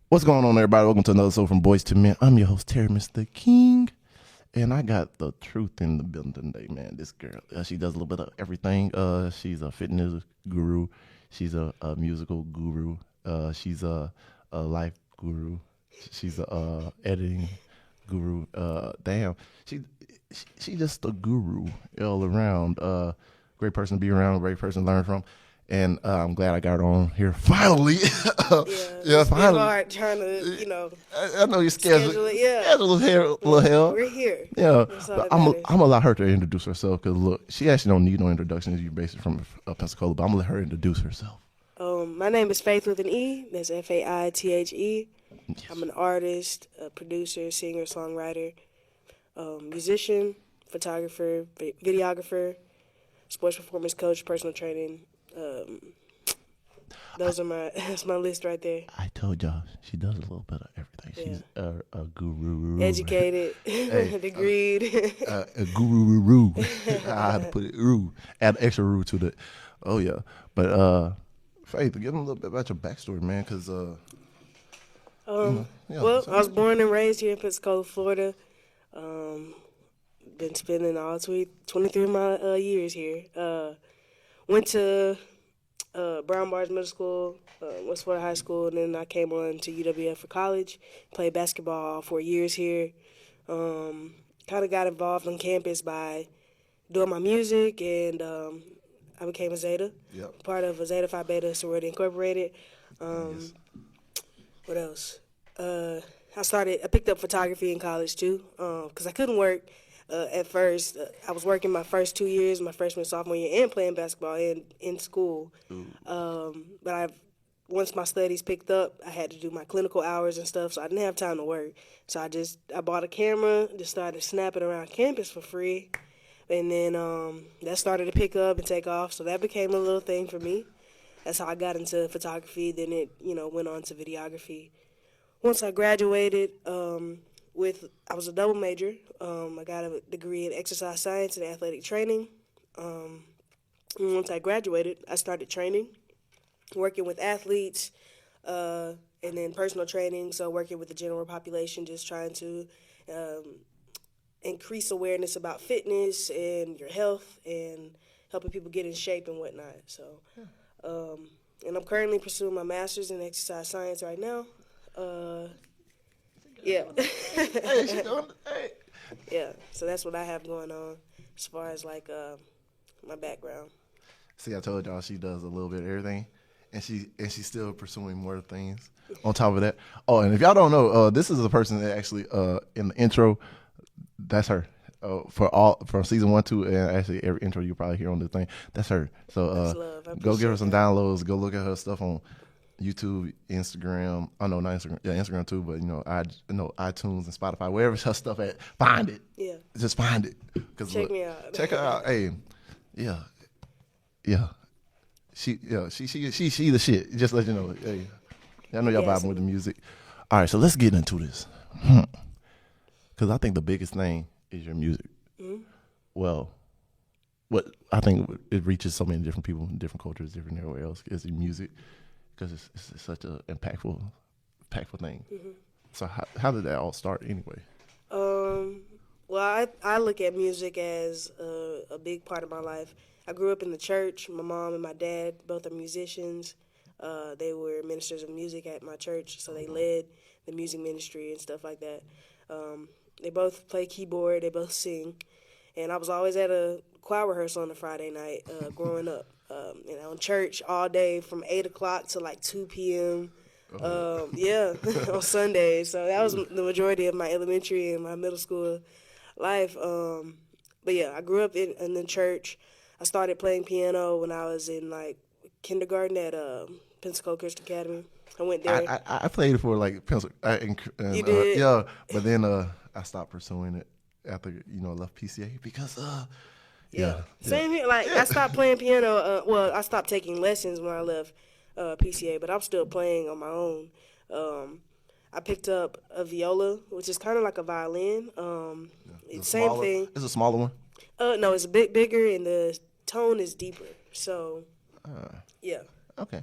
What's going on, everybody? Welcome to another show from Boys to Men. I'm your host, Terry, Mr. King, and I got the truth in the building today, man. This girl, she does a little bit of everything. She's a fitness guru. She's a musical guru. She's a life guru. She's a editing guru. Damn, she just a guru all around. Great person to be around. Great person to learn from. And I'm glad I got her on here finally. Yeah, it's been hard trying to, I know you're schedule it. Yeah, schedule a little hell. we're here. Yeah, That's all but that I'm matters. gonna allow her to introduce herself because look, she actually don't need no introduction. You're basically from Pensacola, but I'm gonna let her introduce herself. My name is Faithe with an E. That's Faithe. I'm an artist, a producer, singer, songwriter, musician, photographer, videographer, sports performance coach, personal training. That's my list right there. I told y'all she does a little bit of everything. Yeah. She's a guru, Educated, degreed. a guru. I had to put it roo, add extra roo to the. Oh yeah, but Faith, give them a little bit about your backstory, man, because Well, I was born and raised here in Pensacola, Florida. Been spending all 23 of my years here. Went to Brown Bars Middle School, West Florida High School, and then I came on to UWF for college. Played basketball all 4 years here. Kind of got involved on campus by doing my music, and I became a Zeta, part of a Zeta Phi Beta Sorority Incorporated. Yes. What else? I picked up photography in college too, because I couldn't work at first. I was working my first 2 years, my freshman, sophomore year, and playing basketball in school. But once my studies picked up, I had to do my clinical hours and stuff, so I didn't have time to work. So I bought a camera, just started snapping around campus for free, and then that started to pick up and take off. So that became a little thing for me. That's how I got into photography. Then it, went on to videography. Once I graduated, I was a double major. I got a degree in exercise science and athletic training. And once I graduated, I started training, working with athletes, and then personal training. So working with the general population, just trying to increase awareness about fitness and your health and helping people get in shape and whatnot. So. And I'm currently pursuing my master's in exercise science right now. Yeah. Hey, she doing hey. Yeah, so that's what I have going on as far as like my background. See, I told y'all she does a little bit of everything, and she's still pursuing more things. On top of that, and if y'all don't know, this is the person that actually in the intro, that's her. For season 1, 2, and actually every intro you probably hear on the thing, that's her. So go give her some downloads. Go look at her stuff on YouTube, Instagram. I know not Instagram, Instagram too, but iTunes and Spotify, wherever her stuff at, find it. Yeah. Just find it. Check me out. Check her out. Hey, yeah. She the shit. Just let you know. Hey, I know y'all vibing with the music. All right, so let's get into this. Because I think the biggest thing is your music. Mm-hmm. Well, what I think it reaches so many different people, different cultures, different everywhere else is the music, because it's such an impactful thing. Mm-hmm. So how did that all start anyway? Well, I look at music as a big part of my life. I grew up in the church. My mom and my dad both are musicians. They were ministers of music at my church, so they led the music ministry and stuff like that. They both play keyboard. They both sing. And I was always at a choir rehearsal on a Friday night growing up. In church all day from 8 o'clock to like 2 p.m. On Sundays. So that was the majority of my elementary and my middle school life. But yeah, I grew up in the church. I started playing piano when I was in like kindergarten at Pensacola Christian Academy. I went there. I played for like Pencil. You did? Yeah, but then I stopped pursuing it after I left PCA because Same here. Like I stopped playing piano. I stopped taking lessons when I left PCA, but I'm still playing on my own. I picked up a viola, which is kind of like a violin. Same thing. It's a smaller one. No, it's a bit bigger and the tone is deeper. So, yeah. Okay.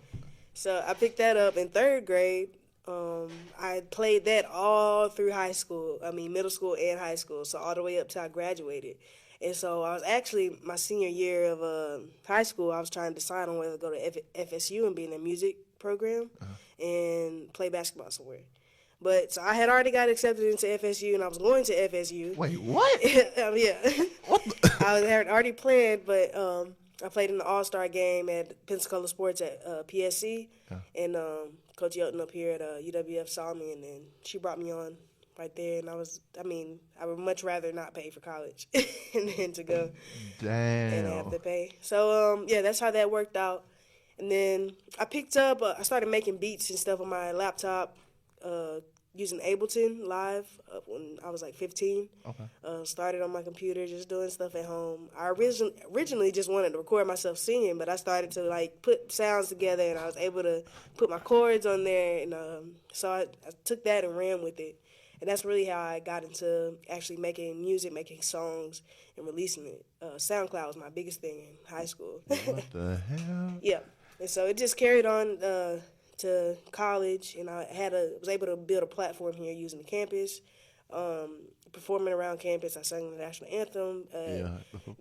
So I picked that up in third grade. I played that all through high school. I mean, middle school and high school. So all the way up till I graduated. And so I was actually my senior year of high school. I was trying to decide on whether to go to FSU and be in the music program and play basketball somewhere. But so I had already got accepted into FSU, and I was going to FSU. Wait, what? Yeah. What? Had already planned, but I played in the All-Star game at Pensacola Sports at PSC, and Coach Yelton up here at UWF saw me, and then she brought me on right there, and I would much rather not pay for college and then to go and have to pay. So, that's how that worked out. And then I picked up, I started making beats and stuff on my laptop, using Ableton Live when I was like 15. Okay. Started on my computer, just doing stuff at home. I originally just wanted to record myself singing, but I started to like put sounds together, and I was able to put my chords on there, and so I took that and ran with it. And that's really how I got into actually making music, making songs, and releasing it. SoundCloud was my biggest thing in high school. What the hell? Yeah. And so it just carried on to college, and I was able to build a platform here using the campus, performing around campus. I sang the national anthem.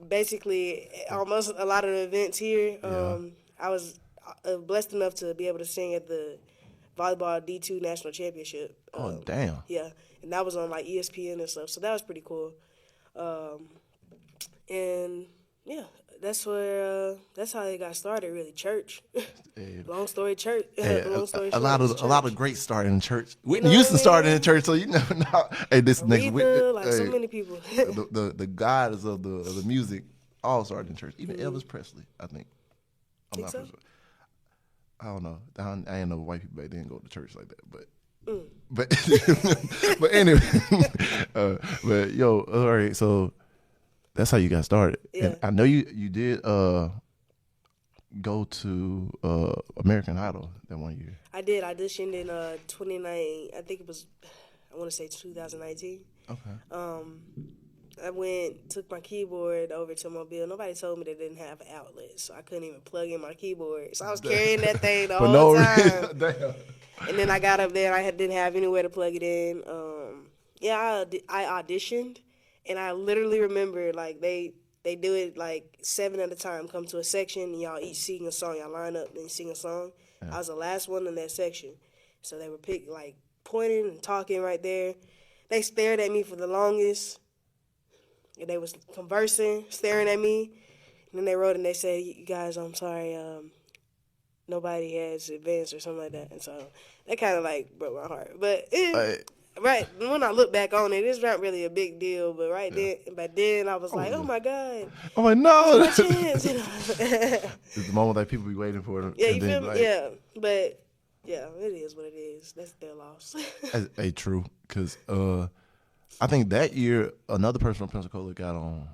Basically, almost a lot of the events here. I was blessed enough to be able to sing at the volleyball D2 national championship. Oh, damn. Yeah, and that was on like ESPN and stuff, so that was pretty cool. And yeah, that's how it got started. Really, church. Long story, church. Long story a short, lot of great start in church. Whitney Houston started in church, so you never know. Hey, this next week, so many people. the gods of the music all started in church. Even Elvis Presley, I think. I'm not sure. I don't know. I ain't know white people back then go to church like that, but anyway, but yo, all right, so that's how you got started. Yeah. And I know you did go to American Idol that one year. I did. I auditioned in 2019. I think it was, I want to say 2019. Okay. I took my keyboard over to Mobile. Nobody told me they didn't have an outlet, so I couldn't even plug in my keyboard. So I was carrying that thing the whole time. Damn. And then I got up there, and I didn't have anywhere to plug it in. I auditioned, and I literally remember, like, they do it, like, 7 at a time. Come to a section, and y'all each sing a song. Y'all line up and sing a song. Yeah. I was the last one in that section. So they were pointing and talking right there. They stared at me for the longest. And they was conversing, staring at me. And then they wrote and they said, "You guys, I'm sorry, nobody has advanced," or something like that. And so that kind of like broke my heart. But right when I look back on it, it's not really a big deal. But then I was like, "Oh my God!" I'm like, "No, my chance." It's the moment that people be waiting for. Yeah, you feel me? Yeah, but yeah, it is what it is. That's their loss. Hey, true, because I think that year another person from Pensacola got on.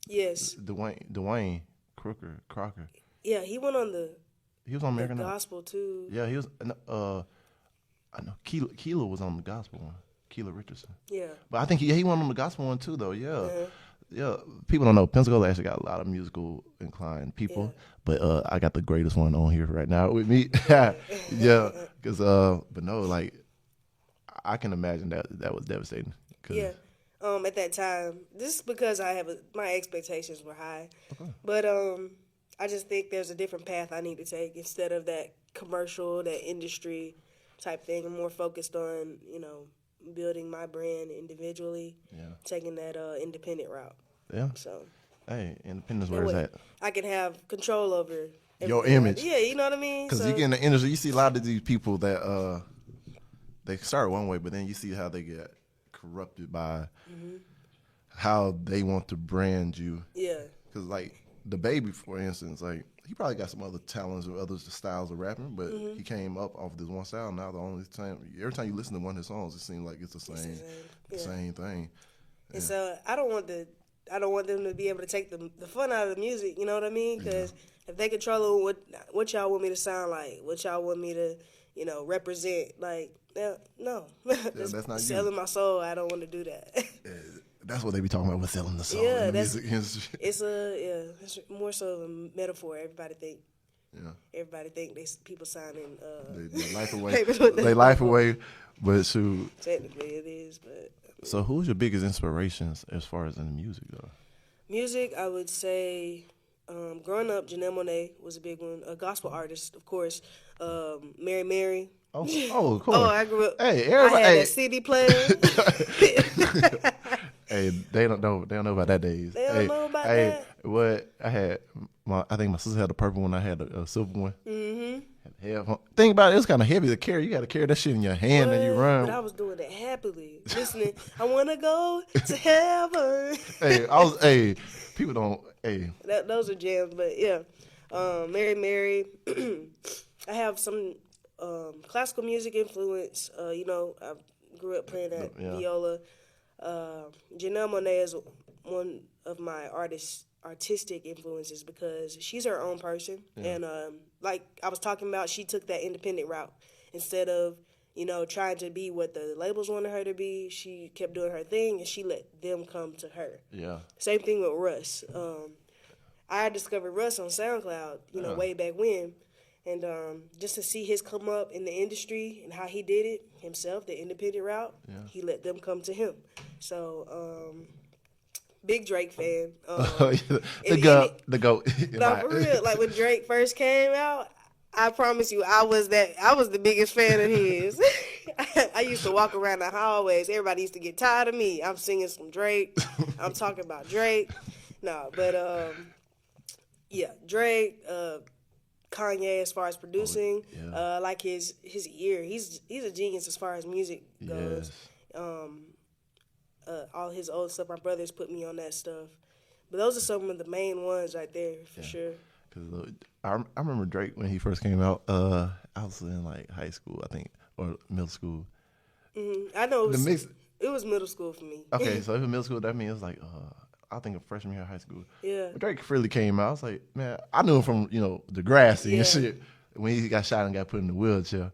Yes. Dwayne Crocker. Yeah, he went on He was on American Gospel too. Yeah, he was. I know Keela was on the Gospel one. Keela Richardson. Yeah. But I think he went on the Gospel one too, though. Yeah. Yeah. People don't know Pensacola actually got a lot of musical inclined people, but I got the greatest one on here right now with me. Yeah, because but no, like I can imagine that was devastating. Yeah. At that time, this is because my expectations were high, but I just think there's a different path I need to take instead of that commercial, that industry type thing. I'm more focused on building my brand individually, taking that independent route. Yeah. So. Hey, independence, where is that? I can have control over your image. Yeah, you know what I mean? Because you get in the industry, you see a lot of these people that they start one way, but then you see how they get corrupted by how they want to brand you. Yeah. Because, like, the Baby, for instance, like, he probably got some other talents or other styles of rapping, but he came up off this one style. Now, every time you listen to one of his songs, it seems like it's the same thing. And so I don't want them to be able to take the fun out of the music, you know what I mean? Because if they control what y'all want me to sound like, what y'all want me to, represent, like, no. That's not selling my soul. I don't want to do that. That's what they be talking about with selling the soul in the music industry. It's more so of a metaphor. Everybody think. Yeah. Everybody think people signing They life away. papers with They life away. But shoot. Technically, it is, but So who's your biggest inspirations as far as in the music though? music, I would say, growing up, Janelle Monáe was a big one. A gospel artist, of course. Mary Mary. Oh, of course. Oh, I grew up. Hey, everybody. I had that CD player. Hey, they don't know. They don't know about that days. They don't know about that. What I had, I think my sister had a purple one. I had a silver one. Mm-hmm. Think about it. It's kind of heavy to carry. You got to carry that shit in your hand and you run. But I was doing it happily, listening. I want to go to heaven. Hey, people don't. Hey, those are jams. But yeah, Mary Mary. I have some classical music influence. I grew up playing that viola. Janelle Monáe is one of my artistic influences because she's her own person. And like I was talking about, she took that independent route. Instead of, trying to be what the labels wanted her to be, she kept doing her thing and she let them come to her. Yeah. Same thing with Russ. I discovered Russ on SoundCloud, way back when. And just to see his come up in the industry and how he did it himself, the independent route, he let them come to him. So, big Drake fan. The GOAT. No, for real. Like when Drake first came out, I promise you, I was the biggest fan of his. I used to walk around the hallways. Everybody used to get tired of me. I'm singing some Drake. I'm talking about Drake. No, but Drake. Kanye as far as producing, like his ear, he's a genius as far as music goes. All his old stuff, my brothers put me on that stuff, but those are some of the main ones right there for sure. Cause I remember Drake when he first came out. I was in like high school, I think, or middle school. Mm-hmm. I know it was middle school for me. Okay, so if it's middle school, that means it was like I think a freshman year of high school. Yeah. When Drake really came out, I was like, man, I knew him from, the Grassy and shit. When he got shot and got put in the wheelchair.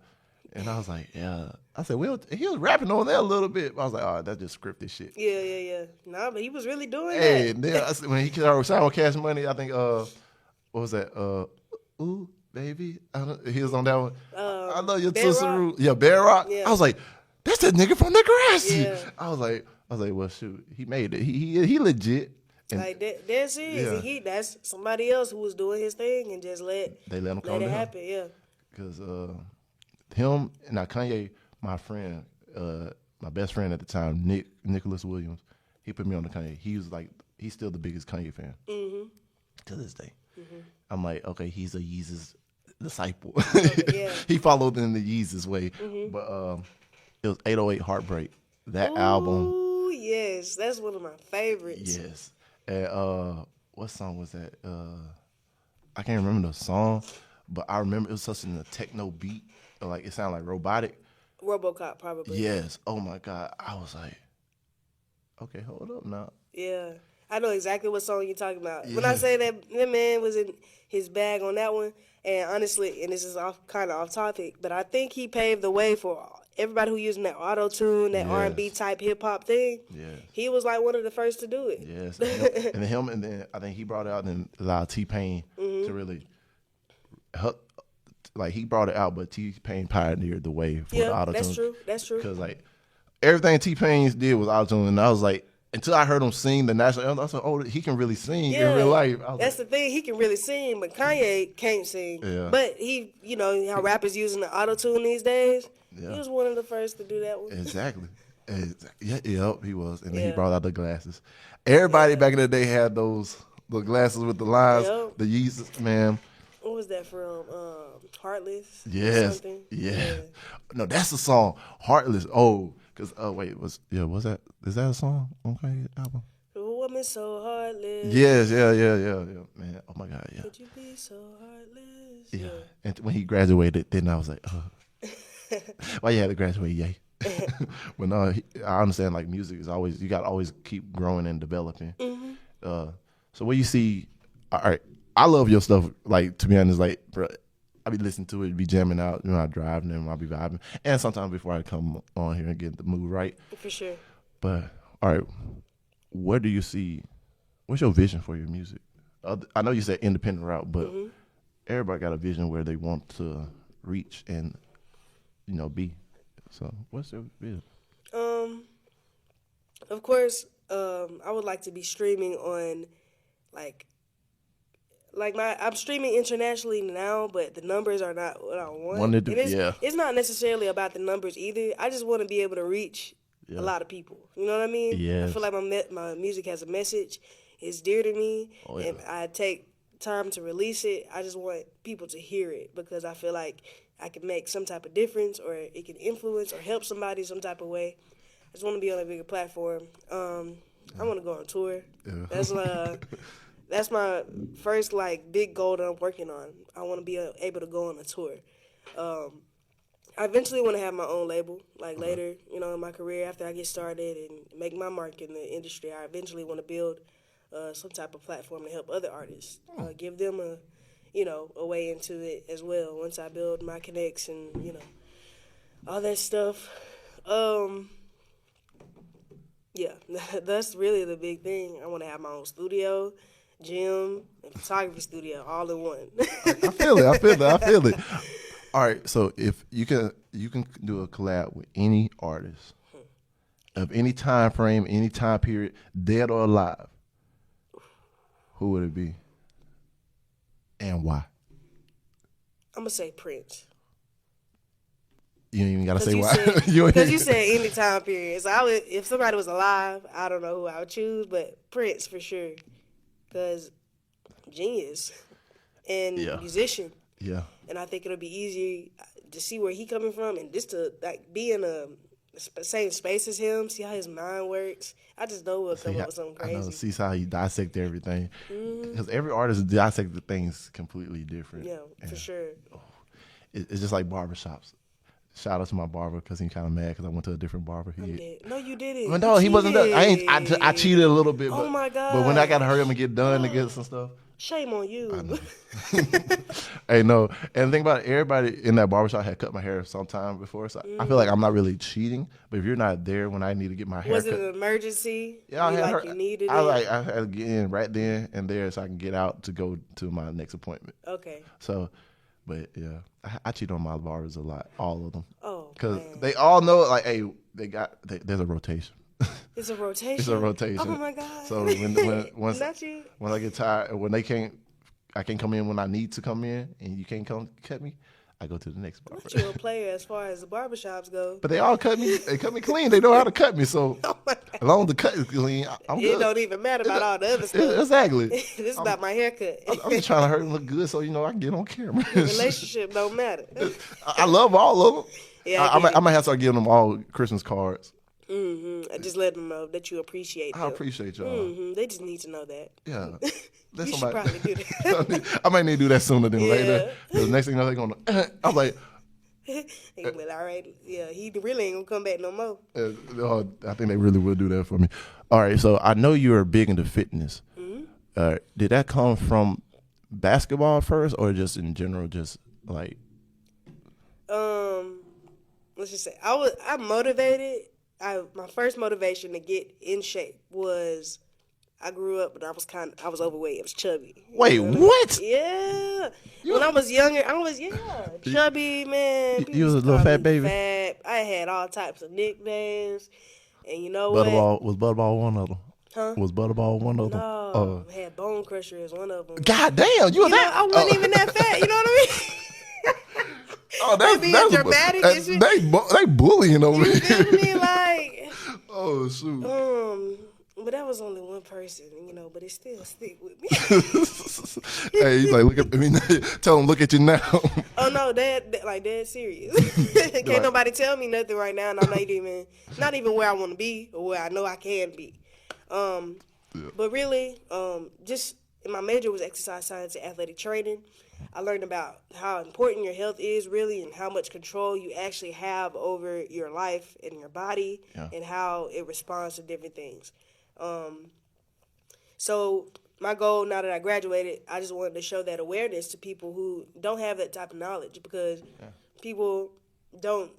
And I was like, yeah. I said, well, he was rapping on there a little bit. I was like, oh, that's just scripted shit. Yeah. Nah, but he was really doing that. And then when he started with Cash Money, I think, what was that? Ooh, baby. He was on that one. I love your Tootsie. Yeah, Bear Rock. Yeah. I was like, that's that nigga from the Grassy. Yeah. I was like, well, shoot, he made it. He legit. And like that's it. Yeah. That's somebody else who was doing his thing and just let him let it happen. Yeah. Because him and now Kanye, my friend, my best friend at the time, Nicholas Williams, he put me on the Kanye. He was like, he's still the biggest Kanye fan to this day. Mm-hmm. I'm like, okay, he's a Yeezus disciple. Yeah. He followed in the Yeezus way. Mm-hmm. But it was 808 Heartbreak. That album. Yes, that's one of my favorites. Yes. And what song was that? I can't remember the song, but I remember it was such a techno beat. Like it sounded like robotic. RoboCop, probably. Yes. Oh my God. I was like, okay, hold up now. Yeah. I know exactly what song you're talking about. Yeah. When I say that man was in his bag on that one, and honestly, and this is kind of off topic, but I think he paved the way for everybody who using that auto-tune, that R&B type hip-hop thing. Yeah. He was like one of the first to do it. Yes. And then I think he brought it out and allowed T-Pain to really help. Like, he brought it out, but T-Pain pioneered the way for the auto-tune. That's true. Because, like, everything T-Pain did was auto-tune, and I was like, until I heard him sing the national anthem, I was like, oh, he can really sing in real life. That's the thing. He can really sing, but Kanye can't sing. Yeah. But he, how rappers using the auto-tune these days, he was one of the first to do that one. Exactly. Yeah, he was. And then he brought out the glasses. Everybody back in the day had the glasses with the lines, the Yeezus, man. What was that from? Heartless? Yes. Yeah. No, that's the song. Heartless. Oh, because, is that a song on Kanye's album? The woman so heartless. Yes, yeah. Man, oh my God, yeah. Could you be so heartless? Yeah. And when he graduated, then I was like, why you had to graduate, yay? But no, I understand, like, music is always, you got to always keep growing and developing. Mm-hmm. So when you see, all right, I love your stuff, like, to be honest, like, bro, I be listening to it, be jamming out, I drive, and then I'll be vibing. And sometimes before I come on here and get the mood right. For sure. But, all right, what do you see, what's your vision for your music? I know you said independent route, but everybody got a vision where they want to reach and be. So what's your vision? Um, of course, I would like to be streaming on, like, I'm streaming internationally now, but the numbers are not what I want. Wanted to, And yeah. it's not necessarily about the numbers either. I just want to be able to reach Yeah. a lot of people. You know what I mean? Yes. I feel like my music has a message. It's dear to me, Oh, yeah. and I take time to release it. I just want people to hear it because I feel like I can make some type of difference, or it can influence or help somebody some type of way. I just want to be on a bigger platform. I want to go on tour. Yeah. That's my first big goal that I'm working on. I want to be able to go on a tour. I eventually want to have my own label, later, in my career after I get started and make my mark in the industry. I eventually want to build some type of platform to help other artists, give them a way into it as well. Once I build my connects and all that stuff. Yeah, that's really the big thing. I want to have my own studio, gym, and photography studio all in one. I feel it. All right, so if you can do a collab with any artist of any time frame, any time period, dead or alive, who would it be, and why? I'm gonna say Prince. You ain't even gotta say why. Because you said any time period. So if somebody was alive, I don't know who I would choose, but Prince for sure, because genius and musician. Yeah. And I think it'll be easier to see where he coming from and just to be in the same space as him, see how his mind works. I just know we'll come up with something crazy. I know, see how he dissect everything. Because every artist dissects things completely different. Yeah, for sure. It's just like barbershops. Shout out to my barber because he's kind of mad because I went to a different barber. No, you didn't. But no, he wasn't done. I cheated a little bit. Oh my God. But when I got to hurry up and get done to get some stuff. Shame on you. I know. Hey, no. And the thing about it, everybody in that barbershop had cut my hair sometime before. So I feel like I'm not really cheating. But if you're not there when I need to get my hair was cut. it an emergency? Yeah, You needed it? I had to get in right then and there so I can get out to go to my next appointment. Okay. So, but yeah, I cheat on my barbers a lot, all of them. Oh, because they all know, like, hey, there's a rotation. It's a rotation. It's a rotation. Oh my God. So when I get tired, when I can't come in when I need to come in, and you can't come cut me, I go to the next barber. Not you a player as far as the barbershops go. But they all cut me. They cut me clean. They know how to cut me. So as long as the cut is clean, I'm good. It don't even matter about all the other stuff. Exactly. This is about my haircut. I'm just trying to hurt and look good, so I can get on camera. Relationship don't matter. I love all of them. Yeah, I might have to start giving them all Christmas cards. I just let them know that you appreciate them. I appreciate y'all. They just need to know that. Yeah. You should probably do that. I might need to do that sooner than later. The next thing they're going to, I'm like, Well, all right. Yeah, he really ain't going to come back no more. I think they really will do that for me. All right, so I know you are big into fitness. Did that come from basketball first or just in general, just like? Let's just say I'm motivated. My first motivation to get in shape was I grew up and I was overweight. I was chubby. Wait, what? Yeah. When I was younger, chubby, man. You was a little fat baby? Fat. I had all types of nicknames. And you know Butterball, was Butterball one of them? Huh? Was Butterball one of them? No, I had Bone Crusher as one of them. God damn, you was that? I wasn't even that fat, you know what I mean? That's dramatic and shit. They bullying over You here. feel me? Like, oh, shoot. but that was only one person, but it still stick with me. Hey, he's like, look at me. Tell him, look at you now. Oh, no, dead serious. Can't nobody tell me nothing right now, and I'm not even where I want to be or where I know I can be. But really, just my major was exercise science and athletic training. I learned about how important your health is really and how much control you actually have over your life and your body and how it responds to different things. So my goal now that I graduated, I just wanted to show that awareness to people who don't have that type of knowledge because people don't,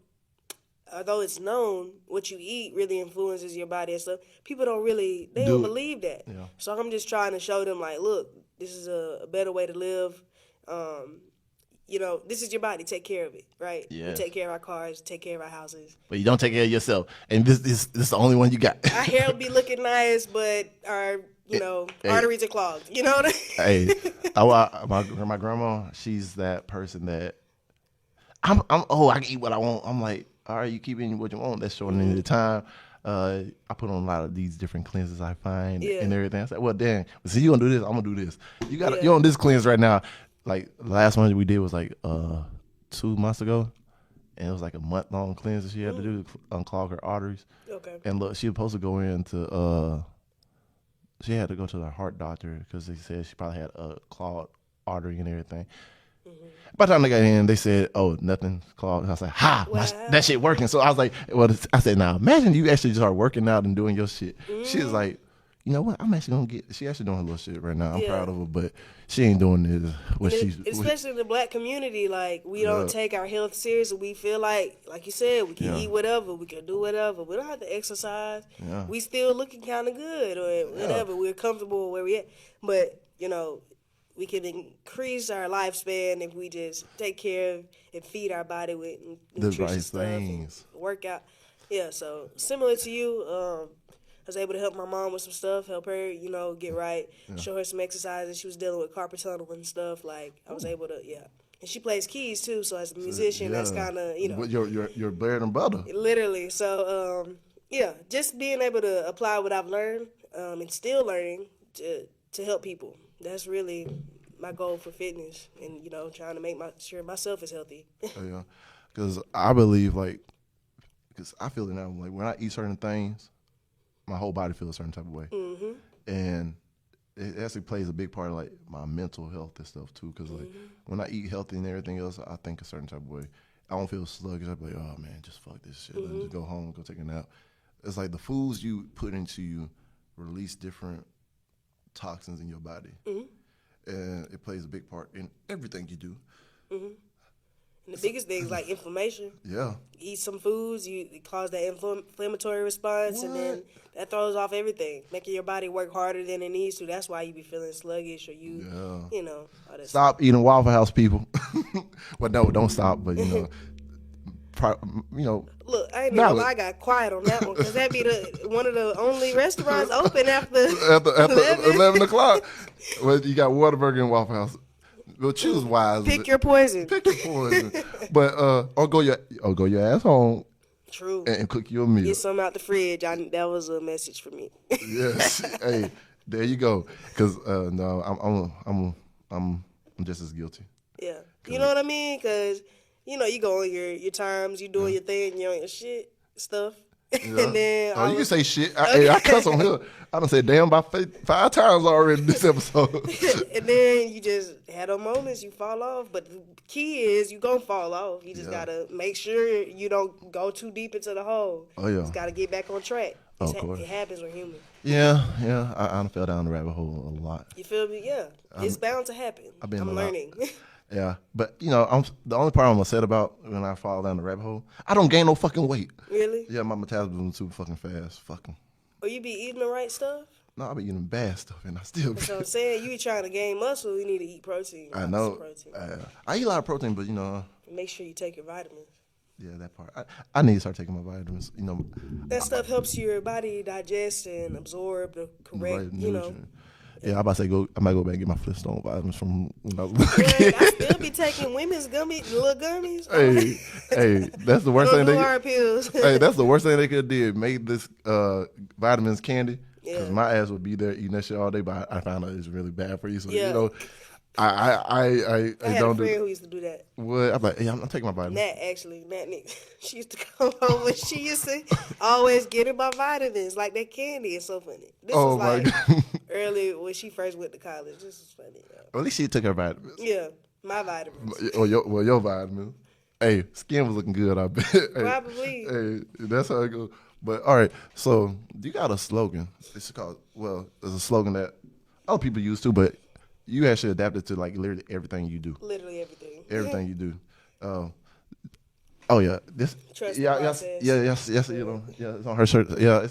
although it's known what you eat really influences your body and stuff, people don't believe that. Yeah. So I'm just trying to show them like, look, this is a better way to live. You know, this is your body. Take care of it, right? We Yes. take care of our cars, take care of our houses. But you don't take care of yourself, and this is the only one you got. Our hair will be looking nice, but our, Hey. arteries are clogged. You know what Hey, my grandma, she's that person that I can eat what I want. I'm like, all right, you keep eating what you want. That's shortening the time. I put on a lot of these different cleanses I find Yeah. and everything. I said, well, dang, see, you gonna do this? I'm gonna do this. Yeah. You're on this cleanse right now. Like the last one we did was like 2 months ago, and it was like a month-long cleanse that she had to do to unclog her arteries. Okay. And look, she was supposed to go into she had to go to the heart doctor because they said she probably had a clogged artery and everything. By the time they got in, they said, "Oh, nothing's clogged." I was like, "Ha, Wow. that shit working." So I was like, "Well," I said, "Now imagine you actually start working out and doing your shit." She was like, "You know what? I'm actually gonna get." She actually doing her little shit right now. I'm Yeah. proud of her, but she ain't doing this. What And she's especially in the black community, like we don't take our health serious. We feel like you said, we can Yeah. eat whatever, we can do whatever. We don't have to exercise. Yeah. We still looking kind of good or whatever. We're comfortable where we at. But we can increase our lifespan if we just take care of and feed our body with the nutritious right stuff things. and work out. Yeah, so similar to you, I was able to help my mom with some stuff, help her, get right, show her some exercises. She was dealing with carpal tunnel and stuff. Like I was able to, And she plays keys too, so as a musician, that's kind of, But your bread and butter. literally. So just being able to apply what I've learned and still learning to help people. That's really my goal for fitness, and trying to make sure myself is healthy. Oh, yeah, because I believe because I feel it now. Like when I eat certain things, my whole body feels a certain type of way, and it actually plays a big part of like my mental health and stuff too. Because like when I eat healthy and everything else, I think a certain type of way. I don't feel sluggish. I'm like, oh man, just fuck this shit. Let's just go home, go take a nap. It's like the foods you put into you release different toxins in your body, and it plays a big part in everything you do. And the biggest thing is like inflammation. Yeah. Eat some foods, it cause that inflammatory response, and then that throws off everything, making your body work harder than it needs to. That's why you be feeling sluggish, or all that Stop eating Waffle House, people. Well, no, don't stop, but Look, I ain't even lie, I got quiet on that one because that be one of the only restaurants open after 11 o'clock. Well, you got Whataburger and Waffle House. Well, choose wisely. Pick your poison. Pick your poison. But or go your ass home. True. And cook your meal. Get some out the fridge. That was a message for me. Yes. Hey, there you go. Because no, I'm just as guilty. Yeah. You know what I mean? Because you go on your times, you doing your thing, your shit stuff. Yeah. And then you can say shit. I cuss on here. I done said damn about 5 times already this episode. And then you just had those moments, you fall off. But the key is you gonna fall off. You just gotta make sure you don't go too deep into the hole. Oh yeah. You just gotta get back on track. Of course. It happens when human. Yeah. I fell down the rabbit hole a lot. You feel me? Yeah. It's bound to happen. I'm learning. Yeah, but I'm the only part I'm upset about when I fall down the rabbit hole. I don't gain no fucking weight. Really? Yeah, my metabolism is super fucking fast. Fucking. Or you be eating the right stuff? No, I be eating bad stuff, and I still. That's what I'm saying. You trying to gain muscle, you need to eat protein. I know. Protein. I eat a lot of protein, but make sure you take your vitamins. Yeah, that part. I need to start taking my vitamins. That stuff helps your body digest and absorb the correct, Yeah, I'm about to say I might go back and get my Flintstone vitamins from when I was I still be taking women's little gummies. Hey, that's the worst thing pills. Hey, that's the worst thing they could have did. Made this vitamins candy. Because Yeah. my ass would be there eating that shit all day, but I found out it's really bad for you. So Yeah. I had don't a do friend who used to do that. what. I'm like, I'm taking my vitamins. Nat Nick. She used to come over. She used to always get her my vitamins, like that candy. It's so funny. This was my like God. early when she first went to college. This is funny. At least she took her vitamins. Yeah, my vitamins. Or your vitamins. Hey, skin was looking good, I bet. Hey, Probably. Hey, that's how it goes. But all right, so you got a slogan. It's called there's a slogan that other people use too, but you actually adapted to like literally everything you do. Literally everything. Everything you do. Oh yeah, this. Trust the Yes, process. yes. Yeah, it's on her shirt. Yeah,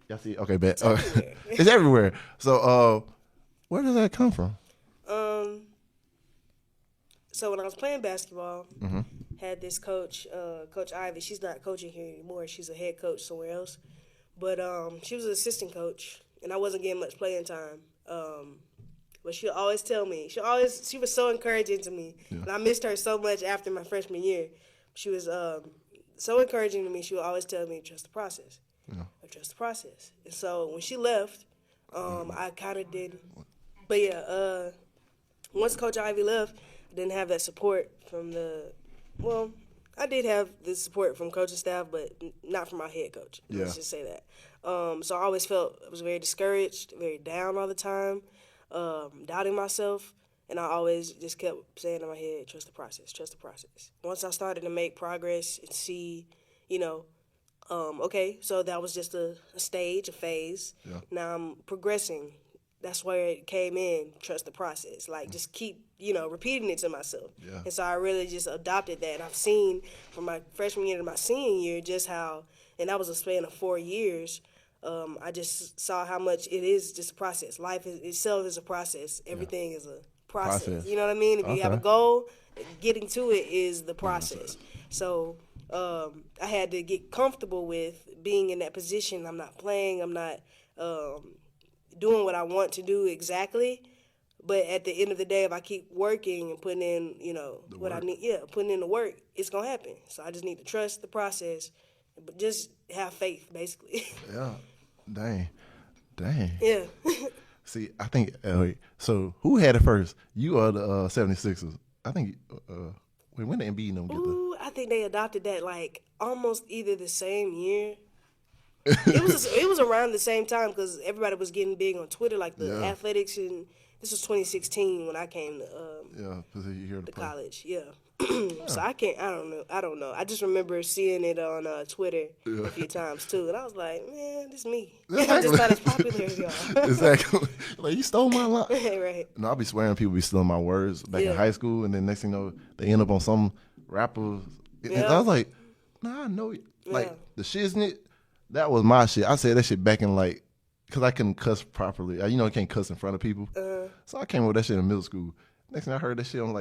y'all see. Okay, bet. It's everywhere. It's everywhere. So, where does that come from? So when I was playing basketball, had this coach, Coach Ivy. She's not coaching here anymore. She's a head coach somewhere else. But she was an assistant coach, and I wasn't getting much playing time. But she'll always tell me. She was so encouraging to me, and I missed her so much after my freshman year. She was so encouraging to me. She would always tell me, trust the process. I trust the process. And so when she left, I kind of did. But yeah, once Coach Ivy left, I didn't have that support from I did have the support from coaching staff, but not from my head coach. Let's just say that. So I always felt I was very discouraged, very down all the time, doubting myself. And I always just kept saying in my head, trust the process, trust the process. Once I started to make progress and see, okay, so that was just a stage, a phase. Yeah. Now I'm progressing. That's where it came in, trust the process. Like, just keep, repeating it to myself. Yeah. And so I really just adopted that. And I've seen from my freshman year to my senior year just how, and that was a span of 4 years, I just saw how much it is just a process. Life itself is a process. Everything is a process. You know what I mean? If you have a goal, getting to it is the process. So I had to get comfortable with being in that position. I'm not playing. I'm not doing what I want to do exactly. But at the end of the day, if I keep working and putting in, I need, putting in the work, it's going to happen. So I just need to trust the process, but just have faith, basically. Yeah. Dang. Yeah. See, I think, so who had it first? You or the 76ers? I think, when did Embiid them get Ooh, I think they adopted that, almost either the same year. It was around the same time because everybody was getting big on Twitter, the athletics, and this was 2016 when I came to college. Yeah. So I don't know. I just remember seeing it on Twitter a few times too, and I was like, man, this is me. Exactly. I just not as popular as y'all. Exactly. Like, you stole my line. Right. No, I'll be swearing people be stealing my words back in high school, and then next thing you know, they end up on some rapper. And I was like, nah, I know it. Like, the shiznit, that was my shit. I said that shit back in because I couldn't cuss properly. I can't cuss in front of people. So I came up with that shit in middle school. Next thing I heard that shit on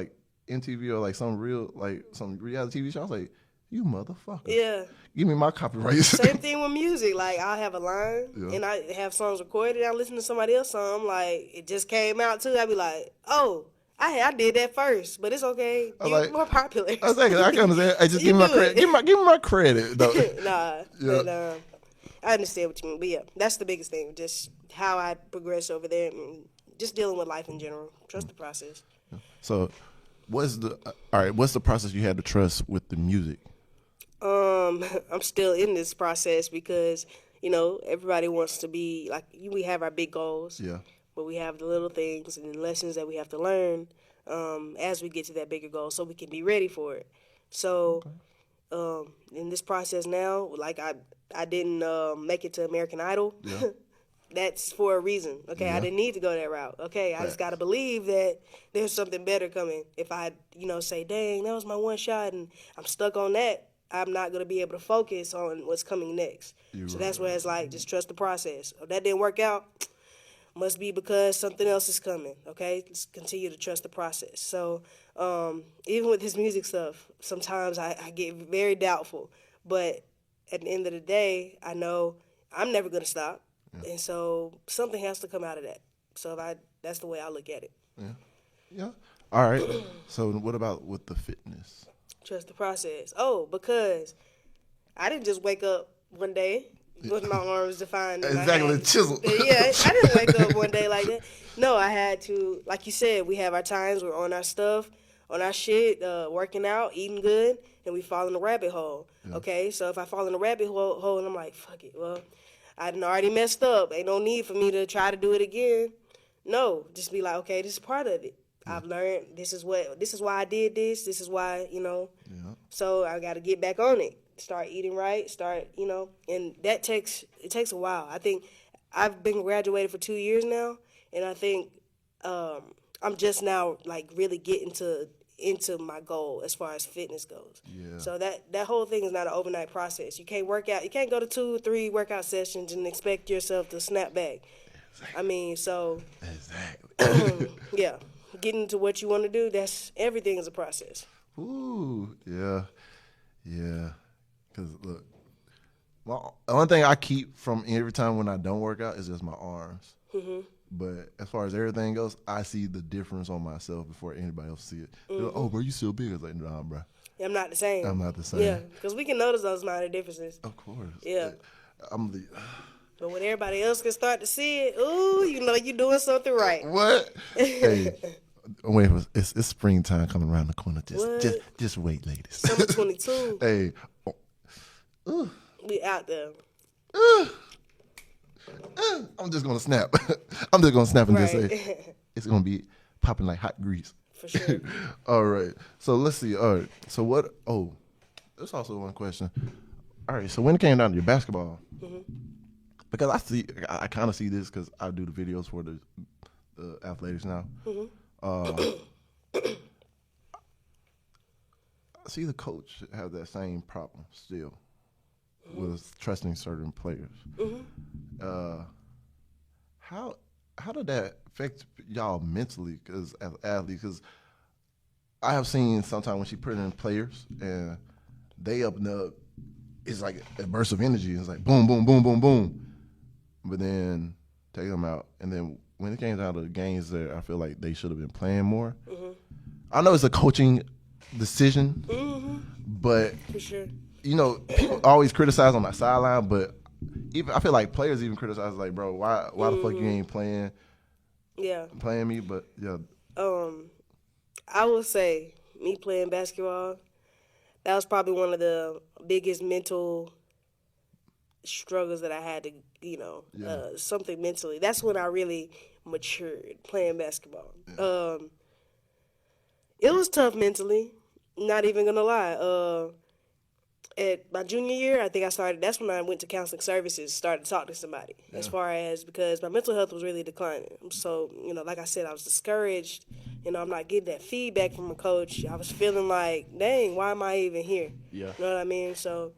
MTV or some reality TV show. I was like, you motherfucker. Yeah. Give me my copyright. Same thing with music. I'll have a line and I have songs recorded. I listen to somebody else's song. It just came out too. I'd be like, oh, I did that first, but it's okay. You're more popular. I was like, I can understand. I just give me my credit. Give me my credit though. Nah. Yeah. But, I understand what you mean. But yeah, that's the biggest thing. Just how I progress over there and just dealing with life in general. Trust the process. So what's the process you had to trust with the music? I'm still in this process because, everybody wants to be we have our big goals. Yeah. But we have the little things and the lessons that we have to learn as we get to that bigger goal so we can be ready for it. So in this process now, I didn't make it to American Idol. Yeah. That's for a reason. Okay, I didn't need to go that route. Okay, I just got to believe that there's something better coming. If I, say, dang, that was my one shot and I'm stuck on that, I'm not going to be able to focus on what's coming next. So that's where it's just trust the process. If that didn't work out, must be because something else is coming. Okay, let's continue to trust the process. So even with this music stuff, sometimes I get very doubtful. But at the end of the day, I know I'm never going to stop. Yeah. And so something has to come out of that. So that's the way I look at it. Yeah. Yeah. All right. So what about with the fitness? Trust the process. Oh, because I didn't just wake up one day with my arms defined. Exactly, chiseled. Yeah, I didn't wake up one day like that. No, I had to, like you said, we have our times, we're on our stuff, on our shit, working out, eating good, and we fall in the rabbit hole. Yeah. Okay, so if I fall in the rabbit hole and I'm like, fuck it, well, I done already messed up. Ain't no need for me to try to do it again. No, just be like, okay, this is part of it. Yeah. I've learned this is why I did this. This is why, Yeah. So I got to get back on it. Start eating right. And that takes a while. I think I've been graduated for 2 years now, and I think I'm just now really getting into my goal as far as fitness goes. Yeah. So that whole thing is not an overnight process. You can't work out. You can't go to 2 or 3 workout sessions and expect yourself to snap back. Exactly. I mean, so exactly. Yeah. getting to what you want to do, everything is a process. Ooh, yeah. Because look, the only thing I keep from every time when I don't work out is just my arms. Mm-hmm. But as far as everything goes, I see the difference on myself before anybody else see it. They're like, oh, bro, you still big. I was like, nah, bro. Yeah, I'm not the same. I'm not the same. Yeah, because we can notice those minor differences. Of course. Yeah. I'm the... But when everybody else can start to see it, ooh, you know you're doing something right. What? Hey, wait, it's springtime coming around the corner. Just wait, ladies. Summer 22. Hey. We out there. I'm just going to snap. I'm just going to snap and just Right. say, it's going to be popping like hot grease. For sure. All right. So let's see. All right. So what? Oh, there's also one question. All right. So when it came down to your basketball, because I kind of see this because I do the videos for the athletics now. I see the coach have that same problem still with trusting certain players. How did that affect y'all mentally? Because as athletes, because I have seen sometimes when she put in players and they up and up, it's like a burst of energy. It's like boom, boom, boom, boom, boom. But then take them out. And then when it came down to the games that I feel like they should have been playing more, I know it's a coaching decision, but For sure. you know, people always criticize on the sideline, but even I feel like players even criticize like, bro, why the fuck you ain't playing me? But yeah. I will say, me playing basketball, that was probably one of the biggest mental struggles that I had to, something mentally. That's when I really matured playing basketball. Yeah. It was tough mentally, not even gonna lie. At my junior year, I think that's when I went to counseling services, started to talk to somebody, as far as, because my mental health was really declining. So, like I said, I was discouraged. I'm not getting that feedback from a coach. I was feeling like, dang, why am I even here? Yeah. You know what I mean? So,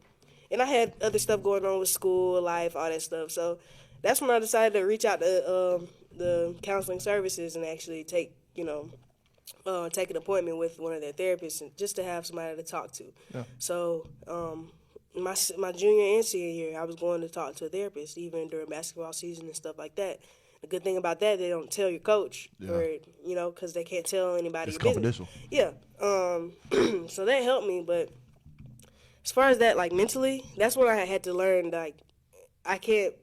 and I had other stuff going on with school, life, all that stuff. So that's when I decided to reach out to the counseling services and actually take an appointment with one of their therapists, and just to have somebody to talk to. Yeah. So my junior and senior year, I was going to talk to a therapist, even during basketball season and stuff like that. The good thing about that, they don't tell your coach, or because they can't tell anybody. It's confidential. Yeah. So that helped me, but as far as that, like mentally, that's when I had to learn, like, I can't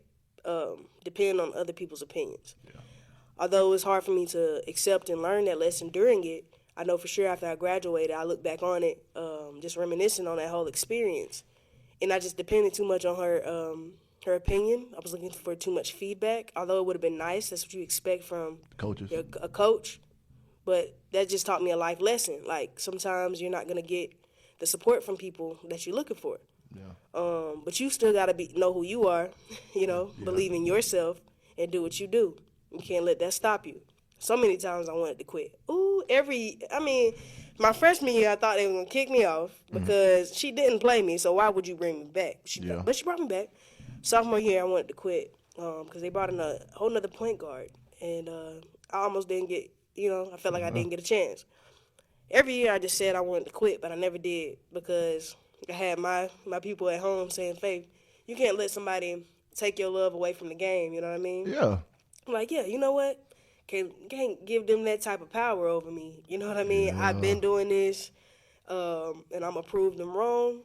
depend on other people's opinions. Yeah. Although it's hard for me to accept and learn that lesson during it, I know for sure after I graduated, I look back on it, just reminiscing on that whole experience, and I just depended too much on her opinion. I was looking for too much feedback, although it would have been nice. That's what you expect from coaches, a coach, but that just taught me a life lesson. Like, sometimes you're not going to get the support from people that you're looking for. Yeah. But you still got to know who you are, believe in yourself and do what you do. You can't let that stop you. So many times I wanted to quit. My freshman year, I thought they were going to kick me off because she didn't play me, so why would you bring me back? But she brought me back. Sophomore year, I wanted to quit because they brought in a whole nother point guard, and I almost didn't get, I felt like I didn't get a chance. Every year I just said I wanted to quit, but I never did because I had my people at home saying, Faith, you can't let somebody take your love away from the game, you know what I mean? Yeah. I'm like, yeah, you know what? Can't give them that type of power over me. You know what I mean? Yeah. I've been doing this, and I'm going to prove them wrong.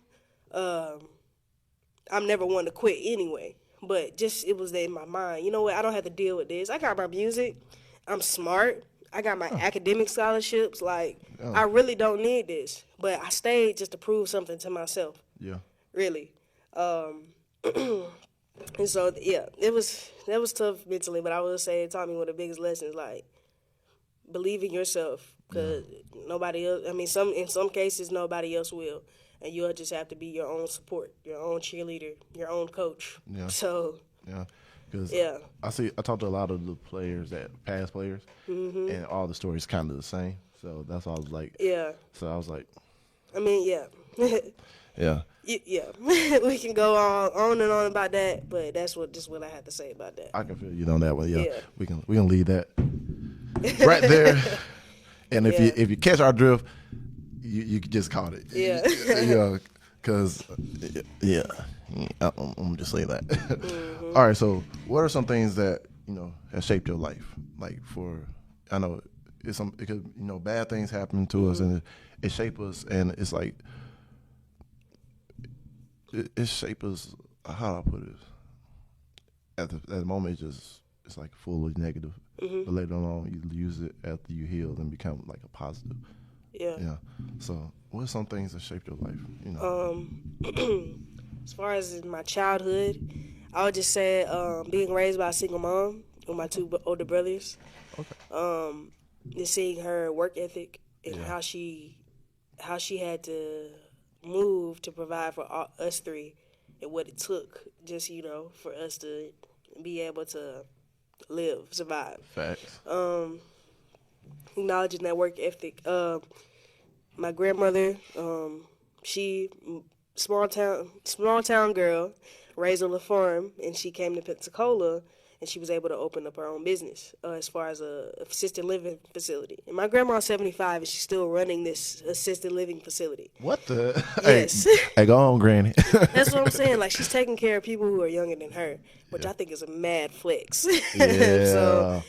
I'm never one to quit anyway, but just it was in my mind. You know what? I don't have to deal with this. I got my music. I'm smart. I got my academic scholarships. Like, I really don't need this. But I stayed just to prove something to myself. Yeah. Really. And so, yeah, that was tough mentally, but I would say it taught me one of the biggest lessons, like, believe in yourself, because nobody else, in some cases, nobody else will, and you'll just have to be your own support, your own cheerleader, your own coach. Yeah. So, because I talked to a lot of the players, past players, and all the stories kind of the same, so that's all I was like. Yeah. So I was like. Yeah. Yeah. Yeah, we can go on and on about that, but that's what I have to say about that. I can feel you on that one. Yeah. We can leave that right there. And Yeah. if you catch our drift, you just caught it. Yeah. Yeah, because yeah, I'm just say that. All right. So, what are some things that have shaped your life? Like I know it's some because bad things happen to us and it shape us, and it's like it shape us. How do I put it? At the moment, it's like fully negative. But later on, you use it after you heal and become like a positive. Yeah. Yeah. So, what are some things that shaped your life? As far as in my childhood, I would just say being raised by a single mom with my two older brothers. Okay. Just seeing her work ethic and Yeah. how she had to move to provide for us three, and what it took just for us to be able to survive. Facts. Acknowledging that work ethic. My grandmother, she small town girl, raised on a farm, and she came to Pensacola, and she was able to open up her own business as far as a assisted living facility. And my grandma's 75, and she's still running this assisted living facility. What the? Yes. Hey, go on, Granny. That's what I'm saying. Like, she's taking care of people who are younger than her, which Yeah. I think is a mad flex. Yeah. So,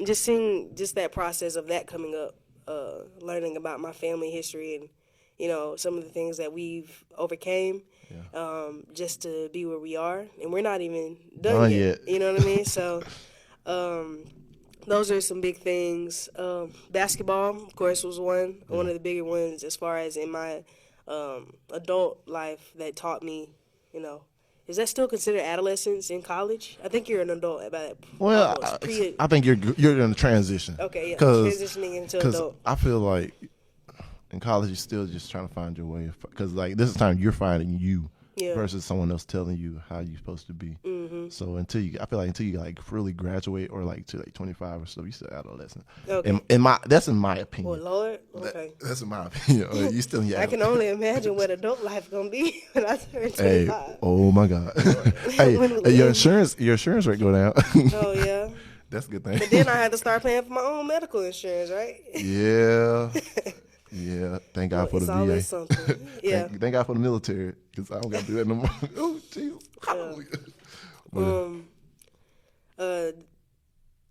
just seeing just that process of that coming up, learning about my family history and, some of the things that we've overcame, just to be where we are. And we're not even done yet. You know what I mean? So, those are some big things. Basketball, of course, was one of the bigger ones as far as in my adult life that taught me, is that still considered adolescence in college? I think you're an adult about that. Well, I think you're in the transition. Okay, yeah, transitioning into adult. I feel like in college you're still just trying to find your way. Because like this is time you're finding you versus someone else telling you how you're supposed to be. Mm-hmm. So I feel like until you like really graduate or like to like 25 or so, you're still adolescent. Okay. That's in my opinion. Oh Lord, okay. That's in my opinion. You still in your I can only imagine what adult life gonna be when I turn 25. Hey, oh my God. hey, your insurance rate go down. Oh yeah. That's a good thing. But then I had to start paying for my own medical insurance, right? Yeah. Yeah, thank God for the VA. It's always something. Yeah. Thank God for the military, because I don't got to do that no more. Oh, Jesus.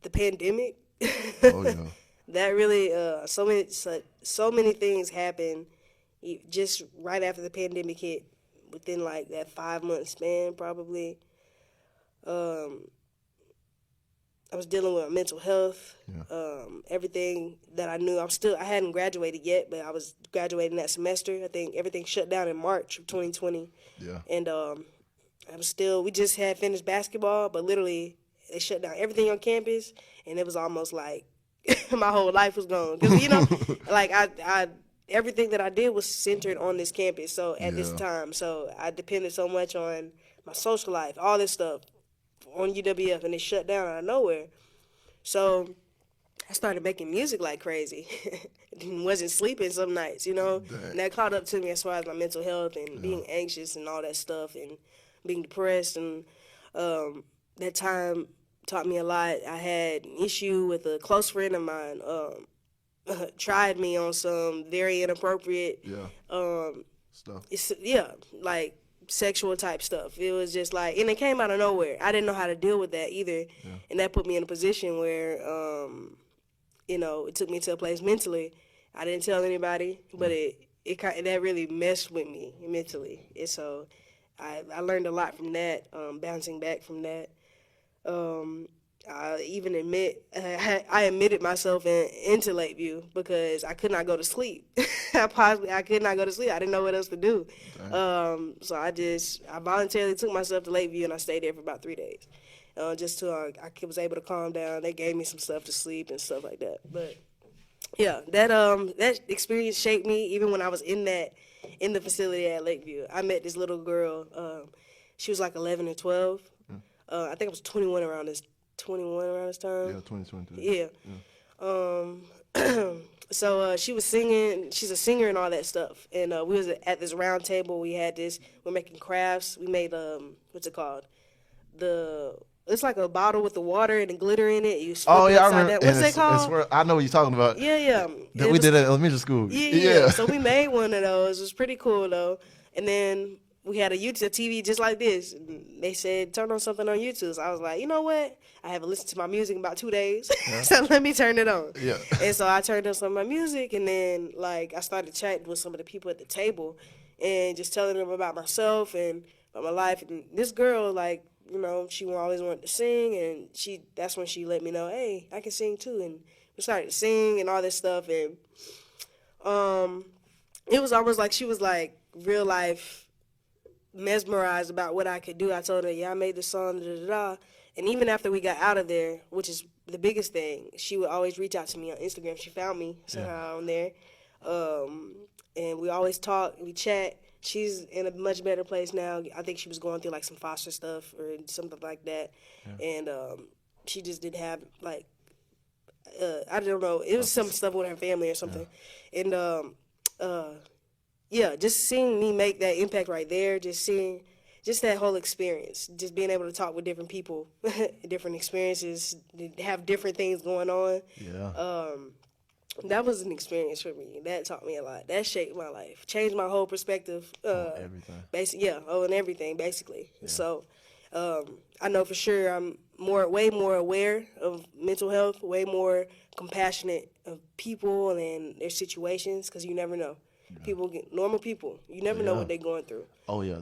The pandemic. Oh, yeah. That really, so many things happened just right after the pandemic hit, within like that 5-month span, probably. I was dealing with mental health, everything that I knew. I hadn't graduated yet, but I was graduating that semester. I think everything shut down in March of 2020. Yeah. And we just had finished basketball, but literally they shut down everything on campus, and it was almost like my whole life was gone. Because, like everything that I did was centered on this campus. So at this time, so I depended so much on my social life, all this stuff, on UWF, and it shut down out of nowhere. So I started making music like crazy. Wasn't sleeping some nights, and that caught up to me as far as my mental health and being anxious and all that stuff and being depressed. And that time taught me a lot. I had an issue with a close friend of mine. Tried me on some very inappropriate stuff. Like sexual type stuff. It was just like, and it came out of nowhere. I didn't know how to deal with that either, and that put me in a position where, it took me to a place mentally. I didn't tell anybody, but that really messed with me mentally. And so I learned a lot from that, bouncing back from that. I even I admitted myself into Lakeview because I could not go to sleep. I could not go to sleep. I didn't know what else to do. So I voluntarily took myself to Lakeview, and I stayed there for about 3 days, just till I was able to calm down. They gave me some stuff to sleep and stuff like that. But yeah, that experience shaped me. Even when I was in the facility at Lakeview, I met this little girl. She was like 11 or 12. I think I was 21 around this time. Yeah, 2022. Yeah. So she was singing. She's a singer and all that stuff. And we was at this round table. We're making crafts. We made what's it called? The it's like a bottle with the water and the glitter in it. You Oh flip it yeah, I upside remember. down. And What's that called? I know what you're talking about. Yeah, yeah. That It we was did at elementary school. Yeah, Yeah. yeah. So we made one of those. It was pretty cool though. And then we had a YouTube TV just like this. And they said turn on something on YouTube. So I was like, you know what? I haven't listened to my music in about 2 days, so let me turn it on. Yeah. And so I turned on some of my music, and then like I started chatting with some of the people at the table, and just telling them about myself and about my life. And this girl, like, you know, she always wanted to sing, and that's when she let me know, hey, I can sing too. And we started to sing and all this stuff, and um, it was almost like she was like real life mesmerized about what I could do. I told her, yeah, I made this song, da da da. And even after we got out of there, which is the biggest thing, she would always reach out to me on Instagram. She found me somehow on there. And we always talk, we chat. She's in a much better place now. I think she was going through like some foster stuff or something like that. Yeah. And she just didn't have like, I don't know, it was some stuff with her family or something. Yeah. And yeah, just seeing me make that impact right there, just that whole experience, just being able to talk with different people, different experiences, have different things going on. Yeah. That was an experience for me. That taught me a lot. That shaped my life, changed my whole perspective. Everything. On everything, basically. Yeah. So I know for sure I'm way more aware of mental health, way more compassionate of people and their situations, because you never know. Yeah. Normal people, you never know what they're going through. Oh yeah,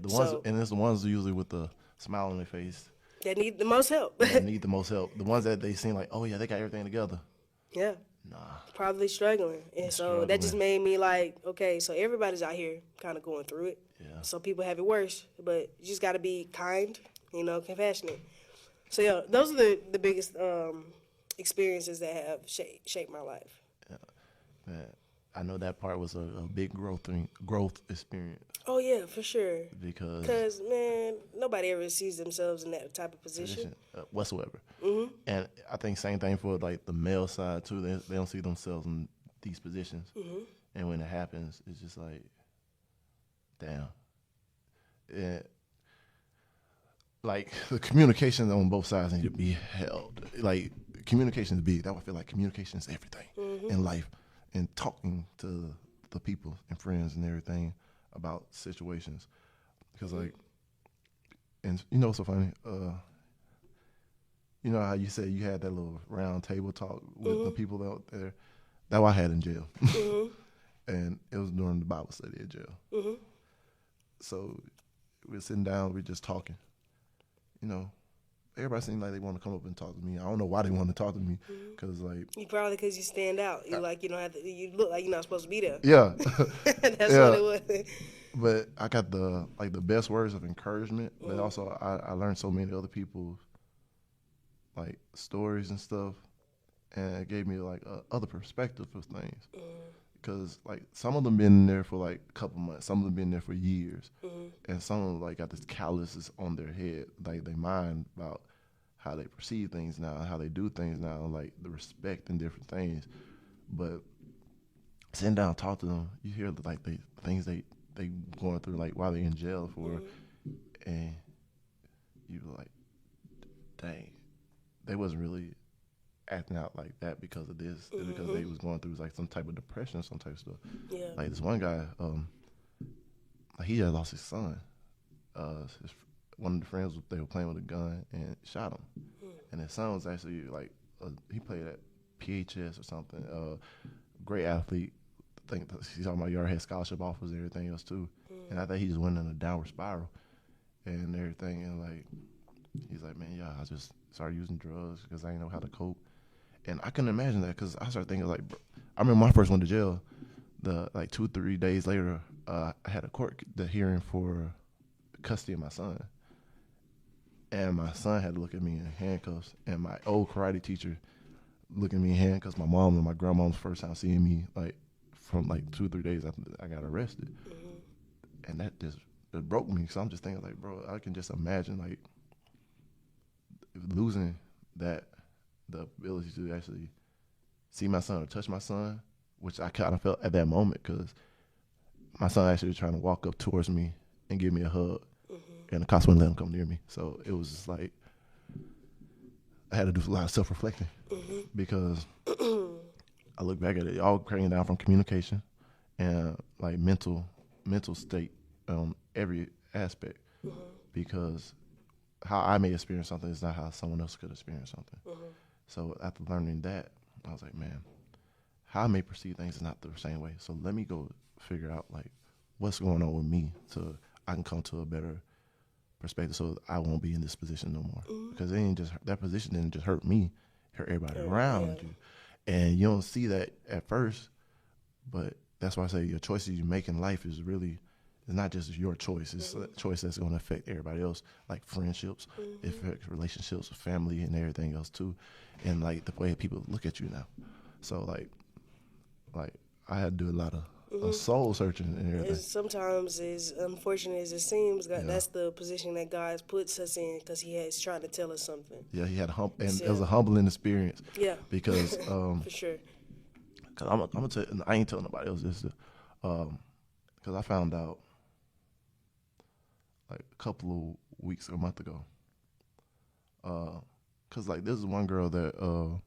and it's the ones usually with the smile on their face that need the most help. That need the most help. The ones that they seem like, oh yeah, they got everything together. Yeah. Nah. Probably struggling. And so that just made me like, okay, so everybody's out here kind of going through it. Yeah. Some people have it worse, but you just got to be kind, compassionate. So yeah, those are the biggest experiences that have shaped my life. Yeah. I know that part was a big growth experience. Oh yeah, for sure. Because man, nobody ever sees themselves in that type of position whatsoever. Mm-hmm. And I think same thing for like the male side too. They don't see themselves in these positions. Mm-hmm. And when it happens, it's just like, damn. Like the communication on both sides need to be held. Like communication is big. That would feel like communication is everything in life. And talking to the people and friends and everything about situations, because like, and so funny. You know how you said you had that little round table talk with the people out there. That what I had in jail, and it was during the Bible study at jail. Mm-hmm. So we were sitting down, we were just talking. Everybody seemed like they want to come up and talk to me. I don't know why they want to talk to me, because because you stand out. You like you don't have to. You look like you're not supposed to be there. Yeah, that's what it was. But I got the best words of encouragement, but also I learned so many other people's like stories and stuff, and it gave me like other perspective of things. Because like some of them been there for like a couple months, some of them been there for years, and some of them like got this calluses on their head, like they mind about how they perceive things now, how they do things now, like the respect and different things. But sitting down, talk to them, you hear like the things they going through, like while they're in jail for, and you like, dang, they wasn't really acting out like that because of this, because they was going through like some type of depression or some type of stuff. Yeah. Like this one guy, he had lost his son. One of the friends, they were playing with a gun and shot him. And his son was actually like, he played at PHS or something. Great athlete. I think he's talking about yard, had scholarship offers and everything else too. And I think he just went in a downward spiral and everything. And like, he's like, man, yeah, I just started using drugs because I didn't know how to cope. And I couldn't imagine that, because I started thinking like, I remember when I first went to jail, like 2-3 days later, I had the hearing for custody of my son. And my son had to look at me in handcuffs, and my old karate teacher looked at me in handcuffs. My mom and my grandma's first time seeing me, like from like 2 or 3 days after I got arrested. And that just broke me. So I'm just thinking like, bro, I can just imagine like losing the ability to actually see my son or touch my son, which I kind of felt at that moment, because my son actually was trying to walk up towards me and give me a hug, and the cops wouldn't let him come near me. So it was just like, I had to do a lot of self-reflecting because I look back at it all cutting down from communication and like mental state every aspect because how I may experience something is not how someone else could experience something. So after learning that, I was like, man, how I may perceive things is not the same way. So let me go figure out like what's going on with me so I can come to a better perspective so I won't be in this position no more. Because it ain't just that position didn't just hurt me, it hurt everybody around you. And you don't see that at first, but that's why I say your choices you make in life is really it's not just your choice. It's a choice that's going to affect everybody else, like friendships, it affects relationships, family, and everything else too, and like the way people look at you now. So like I had to do a lot of soul searching and everything. Sometimes, as unfortunate as it seems, that's the position that God puts us in because He is trying to tell us something. Yeah, he had and it was a humbling experience. Yeah, because for sure. Cause I'm gonna tell, I ain't telling nobody else this, cause I found out like a couple of weeks, a month ago. Cause like this is one girl that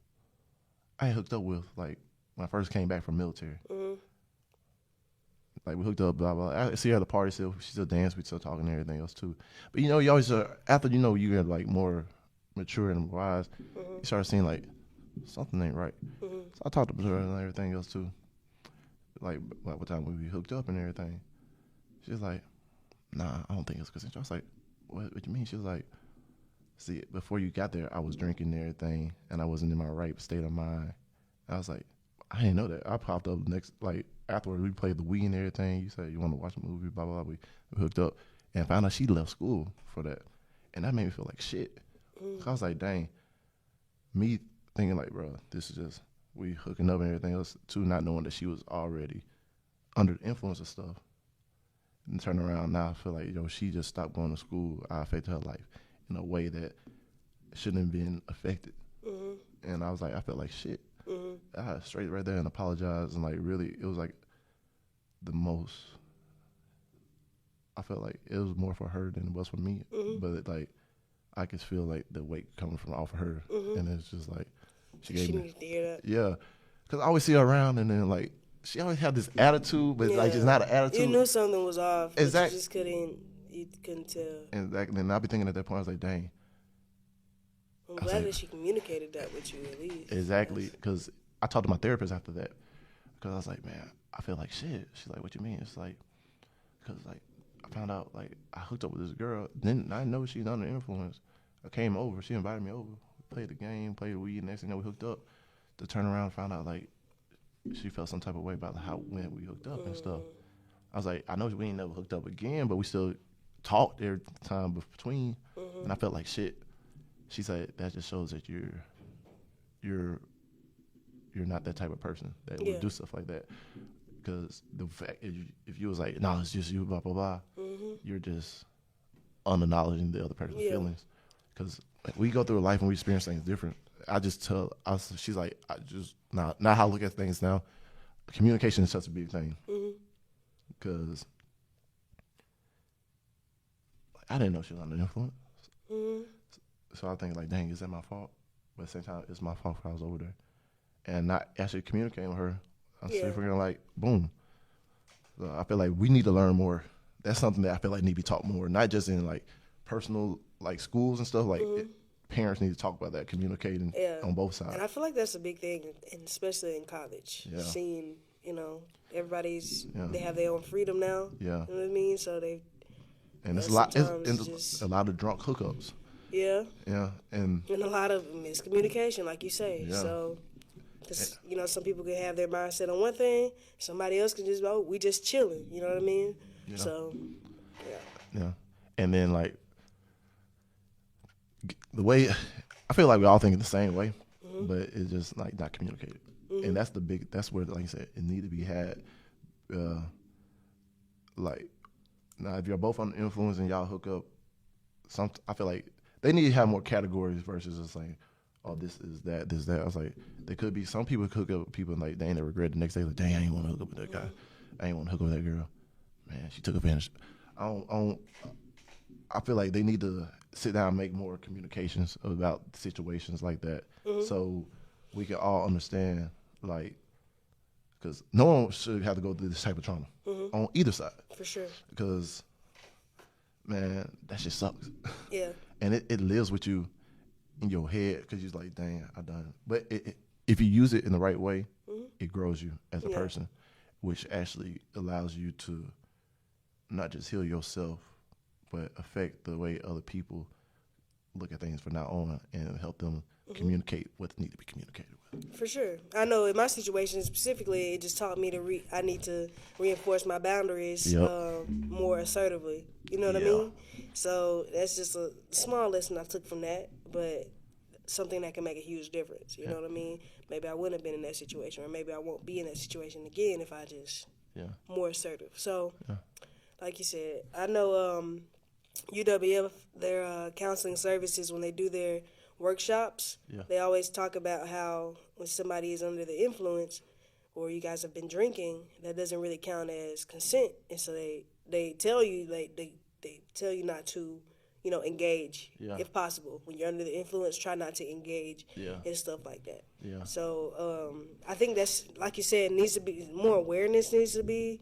I had hooked up with like when I first came back from military. Like we hooked up, blah blah. I see her at the party still. She still dance. We still talking and everything else too. But you know, you always after you get like more mature and wise, you start seeing like something ain't right. So I talked to her and everything else too. Like what time we hooked up and everything. She was like, "Nah, I don't think it's consensual." I was like, "What you mean?" She was like, "See, before you got there, I was drinking and everything, and I wasn't in my right state of mind." I was like, "I didn't know that." I popped up next, like afterwards, we played the Wii and everything. You said you want to watch a movie, blah blah blah. We hooked up and found out she left school for that, and that made me feel like shit. I was like, "Dang," me thinking like, "Bro, this is just we hooking up and everything else," too, not knowing that she was already under the influence of stuff. And turn around now, I feel like she just stopped going to school. I affected her life in a way that shouldn't have been affected. And I was like, I felt like shit. I had straight right there and apologized and like really, it was like the most. I felt like it was more for her than it was for me, but like I could feel like the weight coming from off of her, and it's just like she gave me. Needs to hear that. Yeah, because I always see her around, and then like she always had this attitude, but like it's not an attitude. You knew something was off, but Exactly. you just couldn't tell. Exactly, and I be thinking at that point, I was like, dang. I'm glad that she communicated that with you at least. Exactly, because I talked to my therapist after that, because I was like, man, I feel like shit. She's like, what you mean? It's like, because like I found out like I hooked up with this girl, then I know she's under influence. I came over, she invited me over, played the game, played the Wii, next thing you know we hooked up. To turn around and find out like she felt some type of way about how when we hooked up and stuff. I was like, I know we ain't never hooked up again, but we still talked every time between, and I felt like shit. She said that just shows that you're not that type of person that would do stuff like that. Because the fact if you was like, no, it's just you, blah blah blah, you're just unacknowledging the other person's feelings. Because we go through a life and we experience things different. I just tell us, she's like, I just not how I look at things now. Communication is such a big thing. Because I didn't know she was under influence. So I think like, dang, is that my fault? But at the same time, it's my fault because I was over there. And not actually communicating with her. I'm still figuring like, boom. So I feel like we need to learn more. That's something that I feel like need to be taught more. Not just in like personal, like schools and stuff. Like parents need to talk about that, communicating on both sides. And I feel like that's a big thing, and especially in college. Yeah. Seeing, everybody's, they have their own freedom now. Yeah. You know what I mean? So they. And it's a lot of drunk hookups. Yeah. Yeah. And a lot of miscommunication, like you say. Yeah. So, cause, some people can have their mindset on one thing. Somebody else can just, we just chilling. You know what I mean? Yeah. So, yeah. And then, like, the way, I feel like we all think the same way, but it's just, like, not communicated. And that's where, like you said, it need to be had, like, now if you're both under influence and y'all hook up, I feel like they need to have more categories versus just saying, oh, this is that, this, that. I was like, there could be some people hook up with people and like they ain't never regret the next day, like, dang, I ain't want to hook up with that guy. I ain't want to hook up with that girl. Man, she took advantage. I feel like they need to sit down and make more communications about situations like that, so we can all understand, like, because no one should have to go through this type of trauma on either side. For sure. Because, man, that shit sucks. Yeah. And it lives with you in your head because you're like, dang, I done it. But if you use it in the right way, it grows you as a person, which actually allows you to not just heal yourself, but affect the way other people look at things from now on and help them communicate what needs to be communicated with. For sure. I know in my situation specifically, it just taught me I need to reinforce my boundaries more assertively. You know what I mean? So that's just a small lesson I took from that, but something that can make a huge difference. You know what I mean? Maybe I wouldn't have been in that situation, or maybe I won't be in that situation again if I just more assertive. So, like you said, I know UWF, their counseling services, when they do their workshops, they always talk about how when somebody is under the influence or you guys have been drinking, that doesn't really count as consent. And so they tell you, they tell you not to, engage if possible. When you're under the influence, try not to engage and stuff like that. Yeah. So I think that's, like you said, needs to be more awareness needs to be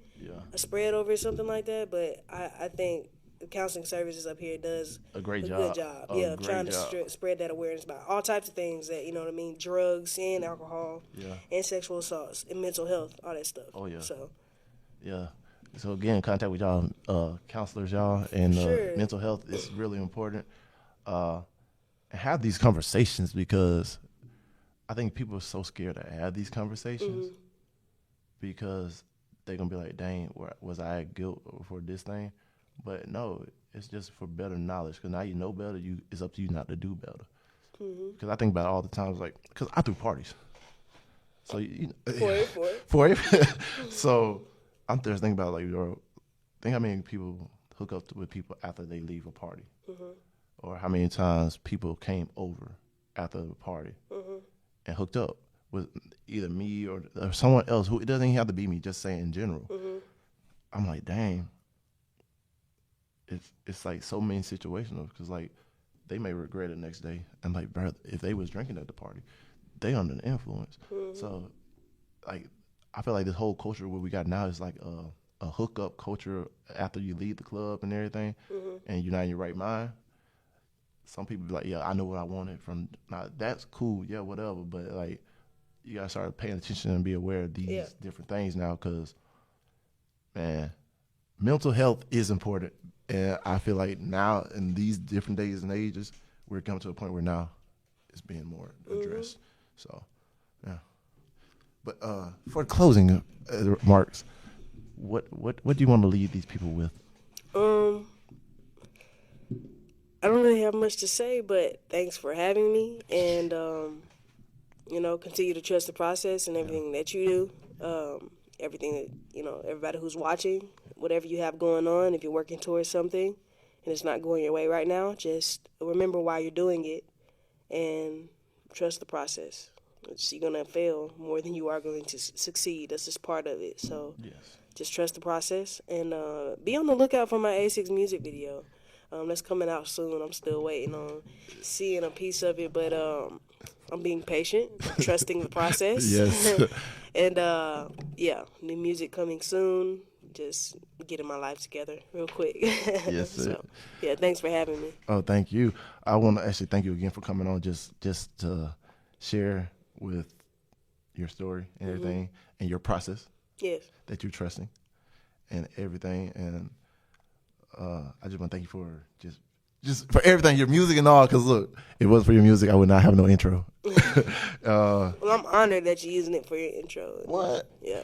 spread over something like that. But I think the counseling services up here does a good job. Of trying to spread that awareness about all types of things that, drugs and alcohol and sexual assaults and mental health, all that stuff. Oh, yeah. So again, contact with y'all, counselors, y'all, and mental health is really important. And have these conversations, because I think people are so scared to have these conversations because they're going to be like, dang, was I at guilt for this thing? But no, it's just for better knowledge, because now you know better. It's up to you not to do better. Because I think about it all the time, like, because I threw parties. So for it. So I'm just thinking about, like, think how many people hook up with people after they leave a party, or how many times people came over after the party and hooked up with either me or someone else who, it doesn't even have to be me, just saying in general. I'm like, dang. It's like so many situational, because like they may regret it next day, and like, bro, if they was drinking at the party, they under the influence. So like I feel like this whole culture what we got now is like a hookup culture after you leave the club and everything, and you're not in your right mind. Some people be like, yeah, I know what I wanted from, now that's cool, yeah, whatever, but like you gotta start paying attention and be aware of these different things now, because man, mental health is important. And I feel like now in these different days and ages, we're coming to a point where now it's being more addressed. So, yeah. But for closing remarks, what do you want to leave these people with? I don't really have much to say, but thanks for having me, and continue to trust the process and everything that you do. Everything that, everybody who's watching, whatever you have going on, if you're working towards something and it's not going your way right now, just remember why you're doing it and trust the process. You're going to fail more than you are going to succeed. That's just part of it. So just trust the process, and be on the lookout for my A6 music video. That's coming out soon. I'm still waiting on seeing a piece of it, but I'm being patient, trusting the process. Yes. And, new music coming soon. Just getting my life together real quick. Yes, sir. So, thanks for having me. Oh, thank you. I want to actually thank you again for coming on, just to share with your story and everything and your process. Yes. That you're trusting and everything. And I just want to thank you for just for everything, your music and all, because look, if it wasn't for your music, I would not have no intro. Well, I'm honored that you're using it for your intro. What? Yeah.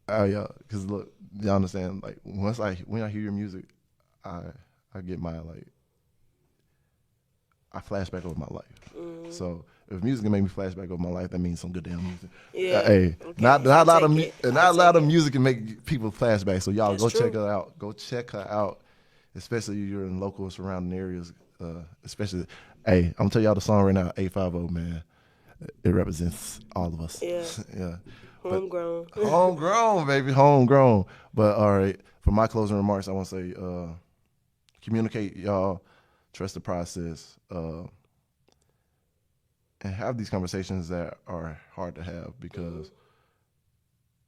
Oh, yeah, because look, y'all understand, like, when I hear your music, I get my, like, I flashback over my life. So if music can make me flashback over my life, that means some good damn music. Yeah. Hey, okay. not a lot of music can make people flashback. So y'all check her out. Go check her out, especially if you're in local surrounding areas. Especially, hey, I'm gonna tell y'all the song right now, 850, man. It represents all of us. Yeah. Yeah. Homegrown. Homegrown, baby. Homegrown. But all right, for my closing remarks, I want to say, communicate, y'all. trust the process, and have these conversations that are hard to have because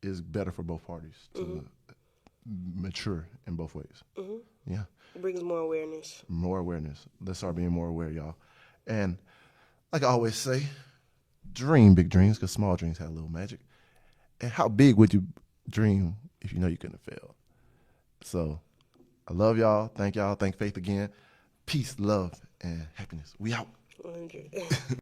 it's better for both parties to mature in both ways. Yeah. It brings more awareness. More awareness. Let's start being more aware, y'all. And like I always say, dream big dreams because small dreams have a little magic. And how big would you dream if you know you couldn't have failed? So I love y'all. Thank y'all. Thank Faith again. Peace, love, and happiness. We out. 100.